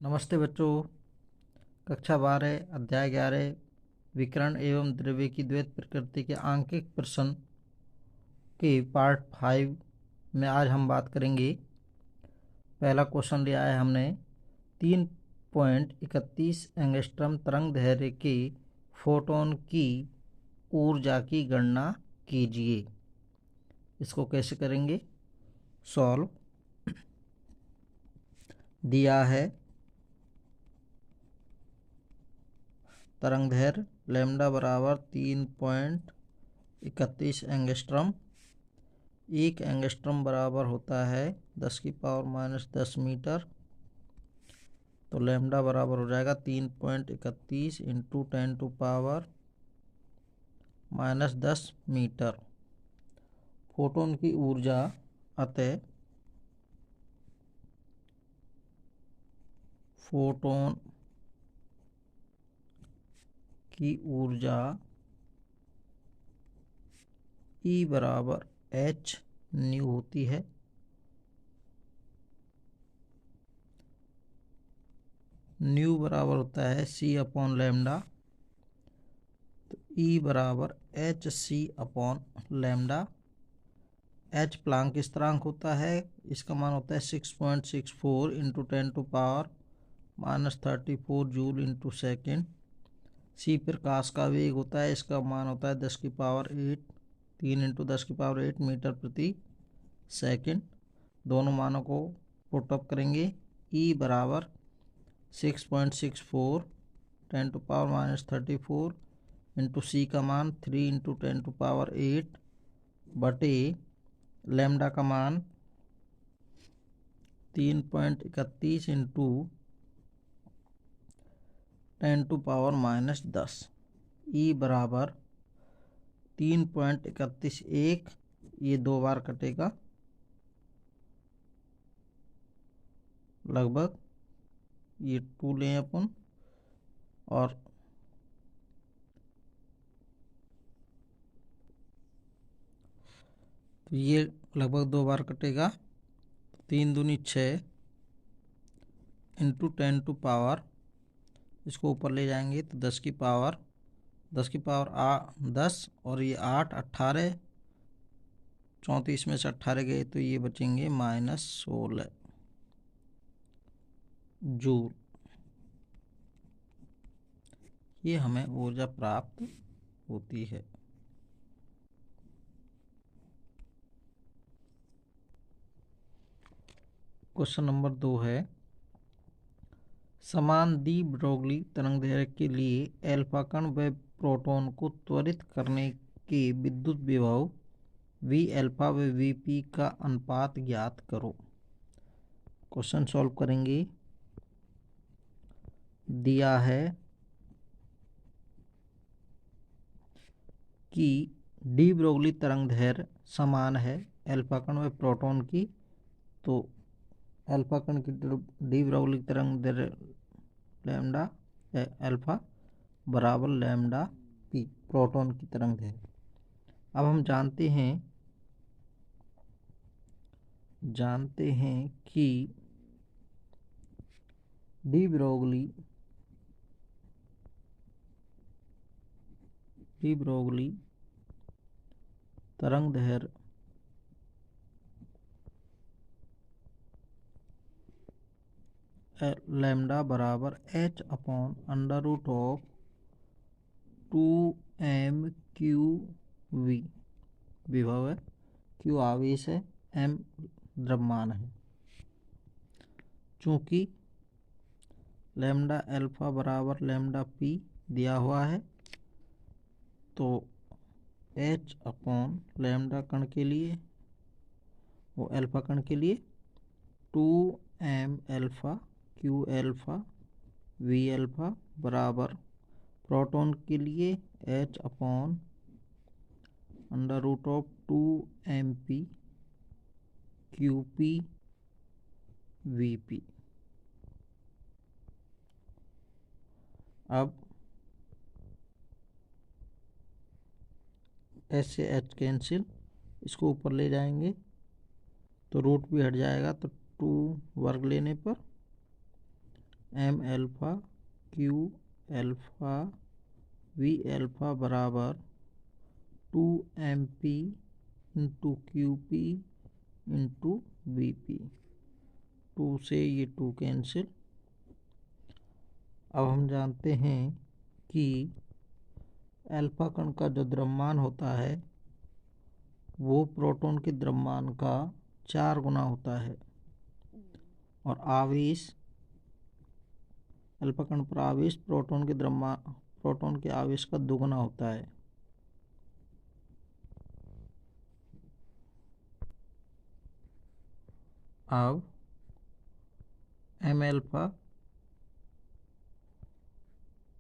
नमस्ते बच्चों। कक्षा 12 अध्याय 11 विकिरण एवं द्रव्य की द्वैत प्रकृति के आंकिक प्रश्न के पार्ट 5 में आज हम बात करेंगे। पहला क्वेश्चन लिया है हमने 3.31 एंगस्ट्रम तरंग दैर्घ्य के फोटोन की ऊर्जा की गणना कीजिए। इसको कैसे करेंगे? सॉल्व। दिया है तरंग दैर्घ्य लैम्डा बराबर 3.31 एंगस्ट्रम। एक एंगस्ट्रम बराबर होता है 10⁻⁻10 मीटर। तो लैम्डा बराबर हो जाएगा 3.31 इंटू 10⁻⁻10 मीटर। फोटोन की ऊर्जा अतः फोटोन की ऊर्जा E बराबर h न्यू होती है। न्यू बराबर होता है c अपॉन लैम्डा। तो E बराबर hc upon lambda. h Planck स्थिरांक होता है, इसका मान होता है 6.64 into 10⁻⁻34 joule into second. c प्रकाश का वेग होता है, इसका मान होता है 3 इंटू 10⁸ मीटर प्रति सेकेंड। दोनों मानों को पुटअप करेंगे। E बराबर 6.64 10⁻⁻34 इंटू सी का मान 3 इंटू 10⁸ बटे लैम्डा का मान 3.31 इंटू 10⁻⁻10। E बराबर 3.31 एक, ये 2 बार कटेगा, लगभग ये 2 लें अपन, और तो ये लगभग 2 बार कटेगा। 3 दूनी 6 इंटू 10⁻, इसको ऊपर ले जाएंगे तो 10 और ये 8 18, 34 में से 18 गए तो ये बचेंगे -16 जूल। ये हमें ऊर्जा प्राप्त होती है। क्वेश्चन नंबर 2 है, समान डी ब्रोगली तरंगदैर्घ्य के लिए एल्फा कण व प्रोटॉन को त्वरित करने के विद्युत विभव वी एल्फा व वी पी का अनुपात ज्ञात करो। क्वेश्चन सॉल्व करेंगे। दिया है कि डी ब्रोगली तरंगदैर्घ्य समान है एल्फा कण व प्रोटॉन की। तो एल्फा कण की डी ब्रोगली तरंगदैर्घ्य लैम्डा एल्फा बराबर लैम्डा पी प्रोटॉन की तरंगदैर्घ्य। अब हम जानते हैं कि डी ब्रोगली तरंगदैर्घ्य लैम्डा बराबर h अपॉन √2m⁴ विभव है, q आवेश है, m द्रव्यमान है। चूंकि लैम्डा अल्फा बराबर लैम्डा पी दिया हुआ है, तो h अपॉन लैम्डा कण के लिए, वो अल्फा कण के लिए 2m alpha q alpha v alpha बराबर प्रोटॉन के लिए h upon √2mp qp vp। अब s से h कैंसिल, इसको ऊपर ले जाएंगे तो रूट भी हट जाएगा, तो 2 वर्ग लेने पर m alpha q alpha v alpha बराबर 2mp into q p into v p. 2 से ये 2 कैंसिल। अब हम जानते हैं कि अल्फा कण का जो द्रव्यमान होता है वो प्रोटॉन के द्रव्यमान का 4 गुना होता है और आवेश अल्फा कण पर आवेश प्रोटॉन के आवेश का 2 गुना होता है। अब एम एल्फा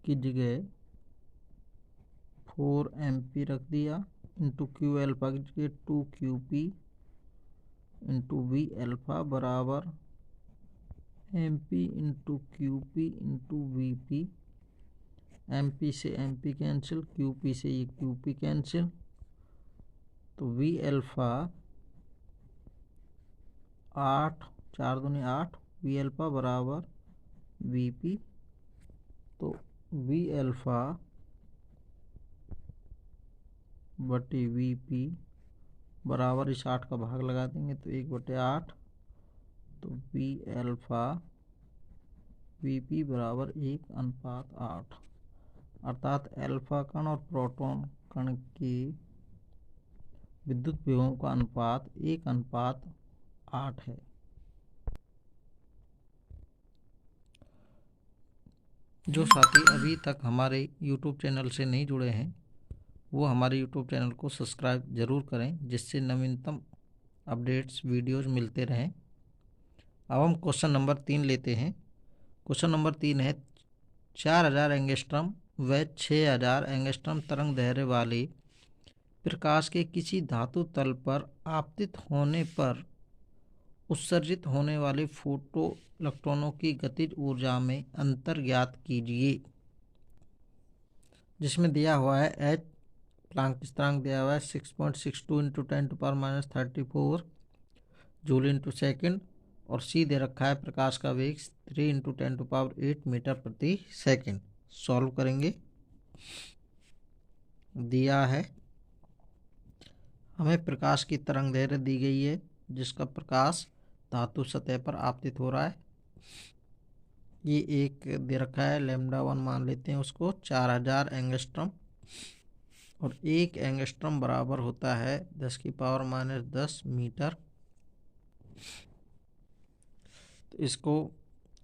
की जगह 4mp रख दिया इंटू क्यू एल्फा की जगह 2qp इंटू वी एल्फा बराबर mp into qp into v p. mp से mp कैंसिल, qp से ये qp कैंसिल, तो वी एल्फा 8 4 दूनी 8 वी एल्फा बराबर वी पी। तो वी एल्फा बटे वी पी बराबर इस 8 का भाग लगा देंगे तो 1/8, तो वी एल्फा वी पी बराबर 1:8, अर्थात एल्फा कण और प्रोटॉन कण की विद्युत विभवों का अनुपात 1:8 है। जो साथी अभी तक हमारे YouTube चैनल से नहीं जुड़े हैं वो हमारे YouTube चैनल को सब्सक्राइब ज़रूर करें, जिससे नवीनतम अपडेट्स वीडियोस मिलते रहें। अब हम क्वेश्चन नंबर 3 लेते हैं। क्वेश्चन नंबर 3 है 4000 एंगस्ट्रम व 6000 एंगस्ट्रम तरंग दैर्घ्य वाले प्रकाश के किसी धातु तल पर आपतित होने पर उत्सर्जित होने वाले फोटो इलेक्ट्रॉनों की गतिज ऊर्जा में अंतर ज्ञात कीजिए। जिसमें दिया हुआ है एच प्लांक स्थिरांक दिया हुआ है 6.62 इंटू 10⁻34 जूल इंटू सेकेंड और सी दे रखा है प्रकाश का वेग 3 इंटू 10⁸ मीटर प्रति सेकेंड। सॉल्व करेंगे। दिया है हमें प्रकाश की तरंग दैर्घ्य दी गई है जिसका प्रकाश धातु सतह पर आपतित हो रहा है। ये एक दे रखा है λ1 मान लेते हैं उसको 4000 एंगस्ट्रम और 1 एंगस्ट्रम बराबर होता है 10⁻10 मीटर। तो इसको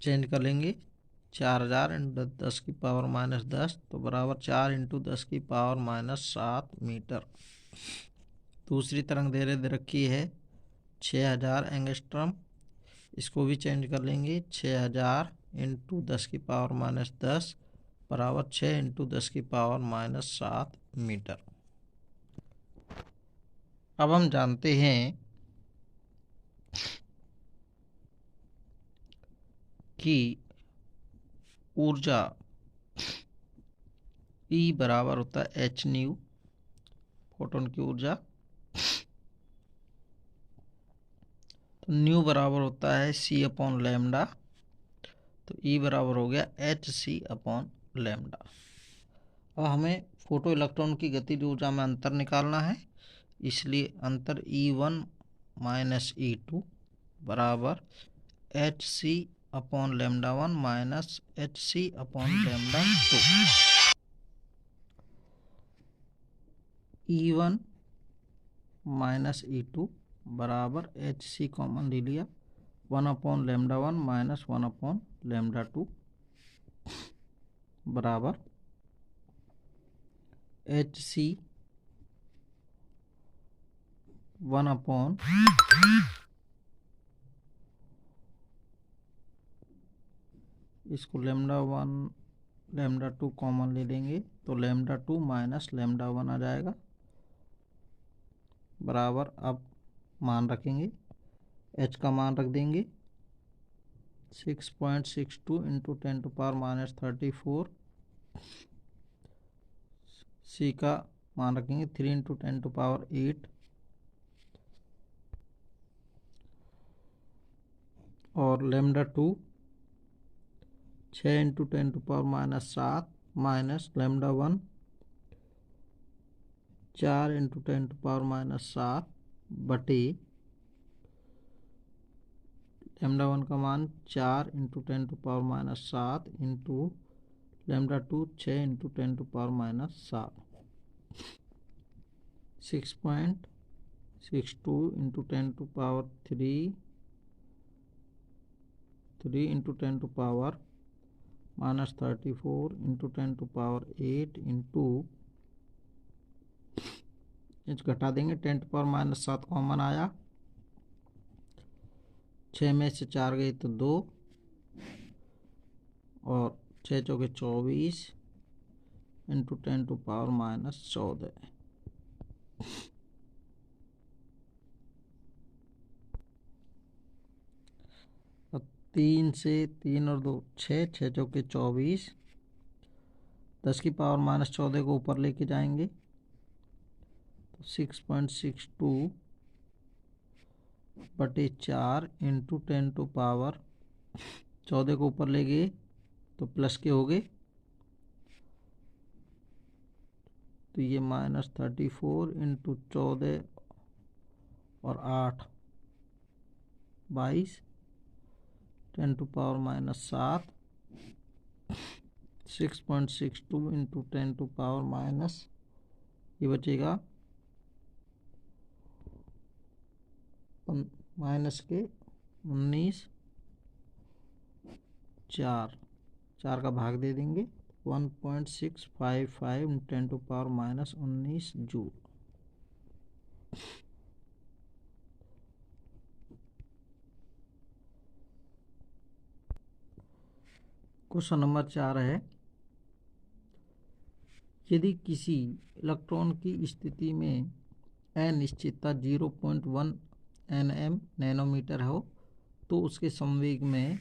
चेंज कर लेंगे 4000 इंटू 10⁻10 तो बराबर 4 इंटू 10⁻7 मीटर। दूसरी तरंग दैर्घ्य दे रखी है 6000 एंगस्ट्रम, इसको भी चेंज कर लेंगे 6000 इंटू 10⁻10 बराबर 6 इंटू 10⁻7 मीटर। अब हम जानते हैं कि ऊर्जा E बराबर होता है एच न्यू, फोटोन की ऊर्जा, तो न्यू बराबर होता है C/λ, तो E बराबर हो गया hc/λ। अब हमें फोटो इलेक्ट्रॉन की गतिज ऊर्जा में अंतर निकालना है, इसलिए अंतर E1 माइनस E2 बराबर hc/λ1 minus hc/λ2। E1 minus E2 बराबर hc कॉमन ले लिया 1/λ1 माइनस 1/λ2 बराबर hc 1/, इसको λ1 λ2 कॉमन ले लेंगे तो λ2 माइनस λ1 आ जाएगा बराबर। अब मान रखेंगे, h का मान रख देंगे 6.62 इंटू 10⁻34, c का मान रखेंगे 3 इंटू 10⁸, और λ2 6 इंटू 10⁻⁻7 माइनस लैम्डा 1 4 इंटू 10⁻⁻7 बटे लैम्डा 1 का मान 4 into 10⁻⁻7 into lambda 2 6 into 10⁻⁻7 6.62 into 10⁻³ 3 into 10⁻⁻34 into 10⁻8 into inch घटा देंगे 10⁻⁻7 कॉमन आया, 6 में से 4 गई तो 2 और 6 चौके 24 इंटू 10⁻⁻14 3 से 3 और 2 6 चौके 24 10⁻⁻14 को ऊपर लेके जाएंगे तो 6.62 बटे 4 इंटू 10⁻14 को ऊपर ले गए तो प्लस के हो गए, तो ये -34 इंटू 14 और 8 22 10⁻⁻7 6.62 इंटू 10⁻, ये बचेगा माइनस के 19 4 का भाग दे देंगे 1.655 10⁻⁻19 जूल। क्वेश्चन नंबर 4 है, यदि किसी इलेक्ट्रॉन की स्थिति में अनिश्चितता 0.1 nm नैनोमीटर हो तो उसके संवेग में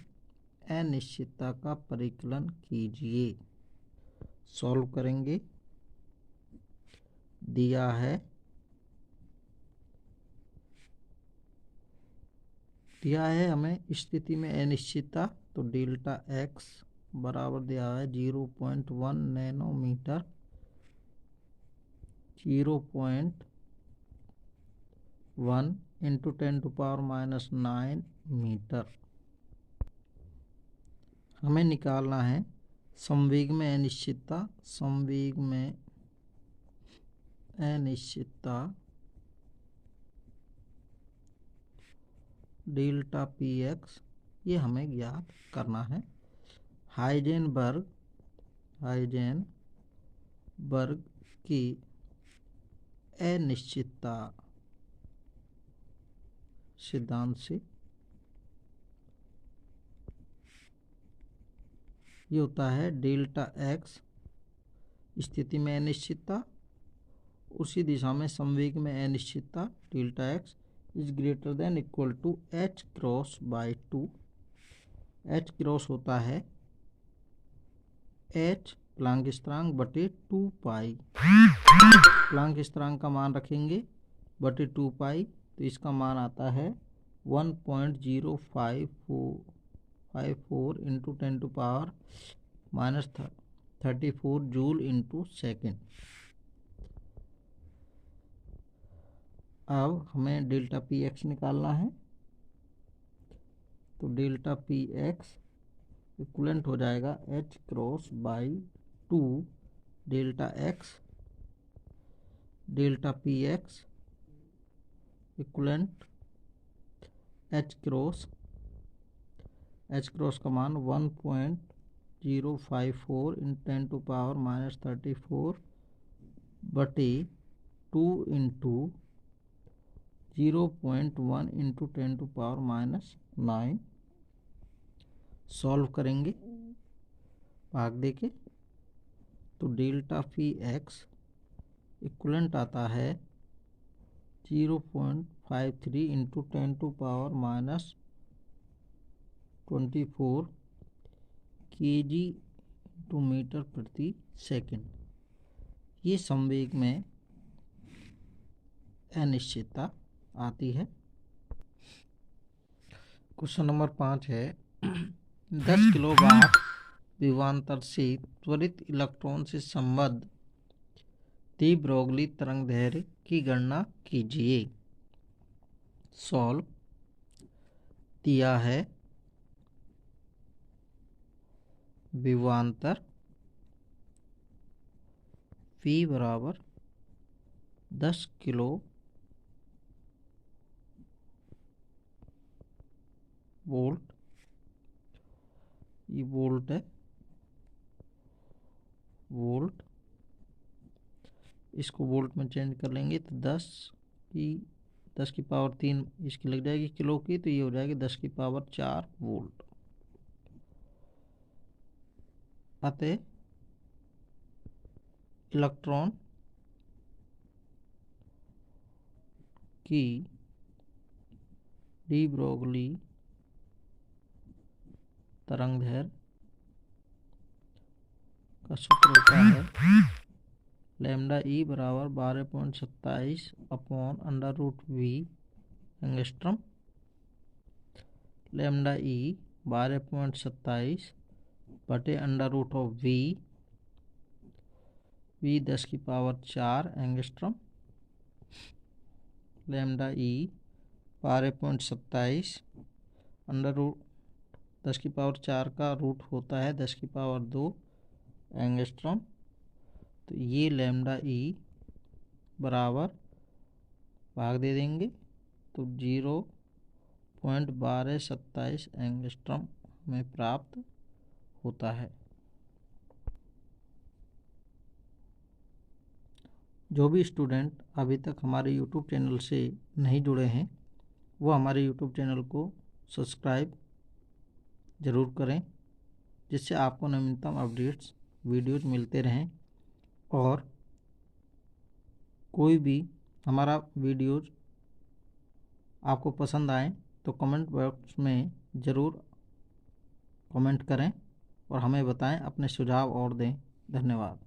अनिश्चितता का परिकलन कीजिए। सॉल्व करेंगे। दिया है हमें स्थिति में अनिश्चितता, तो डेल्टा x बराबर दिया है 0.1 नैनोमीटर 0.1 इंटू 10⁻⁹ मीटर। हमें निकालना है संवेग में अनिश्चितता। संवेग में अनिश्चितता डेल्टा px, ये हमें ज्ञात करना है। हाइजेनबर्ग की अनिश्चितता सिद्धांत से ये होता है डेल्टा x स्थिति में अनिश्चितता, उसी दिशा में संवेग में अनिश्चितता delta x is greater than equal to h cross by 2। h cross होता है h प्लांक स्थिरांक बटे 2 पाई। प्लांक स्थिरांक का मान रखेंगे बटे 2 पाई, तो इसका मान आता है 1.054 इंटू 10⁻⁻34 जूल इंटू सेकेंड। अब हमें डेल्टा px निकालना है, तो डेल्टा px इक्वलेंट हो जाएगा h cross by 2 delta x। Delta px equivalent h cross का मान 1.054 इन 10⁻⁻34 बटे 2 इंटू 0.1 इंटू 10⁻⁹। सॉल्व करेंगे भाग देके, तो डेल्टा px इक्वलेंट आता है 0.53 इंटू 10⁻24 kg इंटू मीटर प्रति सेकेंड। ये संवेग में अनिश्चितता आती है। क्वेश्चन नंबर 5 है, 10 किलोवाट विभवांतर से त्वरित इलेक्ट्रॉन से संबद्ध डी ब्रोगली तरंगदैर्घ्य की गणना कीजिए। सॉल्व। दिया है विभवांतर V बराबर 10 किलो वोल्ट, ये वोल्ट है, वोल्ट, इसको वोल्ट में चेंज कर लेंगे तो 10 की पावर 3 इसकी लग जाएगी किलो की, तो ये हो जाएगी 10 की पावर 4 वोल्ट। अतः इलेक्ट्रॉन की डी ब्रोगली तरंगदैर्घ्य का सूत्र होता है लैम्डा ई बराबर 12.27 upon under root V angstrom. Lambda e 12.27 बटे अंडर रूट ऑफ वी 10 की power 4 angstrom. Lambda e 12.27 under root 10 की पावर 4 का रूट होता है 10 की पावर 2 एंगस्ट्रम। तो ये लैम्डा ई बराबर भाग दे देंगे तो 0.1227 एंगस्ट्रम में प्राप्त होता है। जो भी स्टूडेंट अभी तक हमारे YouTube चैनल से नहीं जुड़े हैं वो हमारे YouTube चैनल को सब्सक्राइब ज़रूर करें, जिससे आपको नवीनतम अपडेट्स वीडियोज़ मिलते रहें। और कोई भी हमारा वीडियोज़ आपको पसंद आए तो कमेंट बॉक्स में ज़रूर कमेंट करें और हमें बताएं, अपने सुझाव और दें। धन्यवाद।